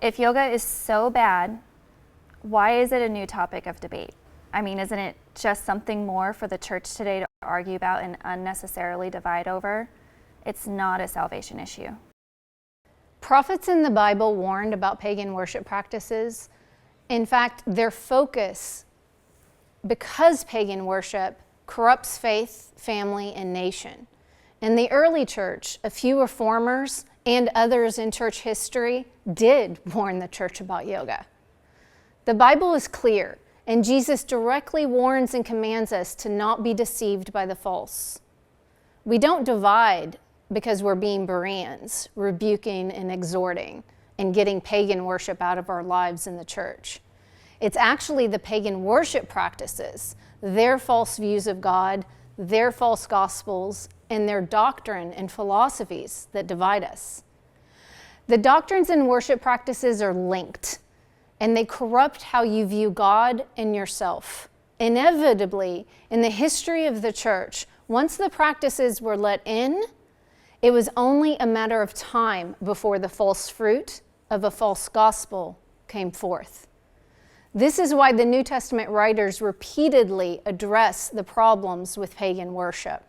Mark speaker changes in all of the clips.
Speaker 1: If yoga is so bad, why is it a new topic of debate? I mean, isn't it just something more for the church today to argue about and unnecessarily divide over? It's not a salvation issue.
Speaker 2: Prophets in the Bible warned about pagan worship practices. In fact, their focus, because pagan worship corrupts faith, family, and nation. In the early church, a few reformers and others in church history did warn the church about yoga. The Bible is clear, and Jesus directly warns and commands us to not be deceived by the false. We don't divide because we're being Bereans, rebuking and exhorting, and getting pagan worship out of our lives in the church. It's actually the pagan worship practices, their false views of God, their false gospels, and their doctrine and philosophies that divide us. The doctrines and worship practices are linked, and they corrupt how you view God and yourself. Inevitably, in the history of the church, once the practices were let in, it was only a matter of time before the false fruit of a false gospel came forth. This is why the New Testament writers repeatedly address the problems with pagan worship.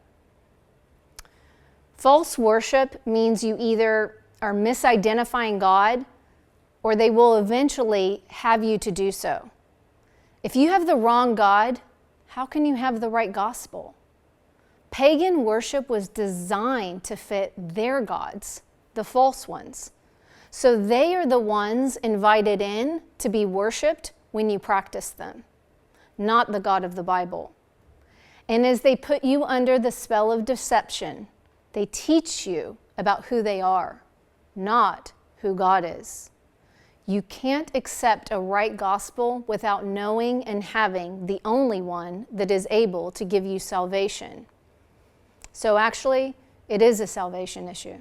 Speaker 2: False worship means you either are misidentifying God or they will eventually have you to do so. If you have the wrong God, how can you have the right gospel? Pagan worship was designed to fit their gods, the false ones. So they are the ones invited in to be worshiped when you practice them, not the God of the Bible. And as they put you under the spell of deception, they teach you about who they are, not who God is. You can't accept a right gospel without knowing and having the only one that is able to give you salvation. So actually, it is a salvation issue.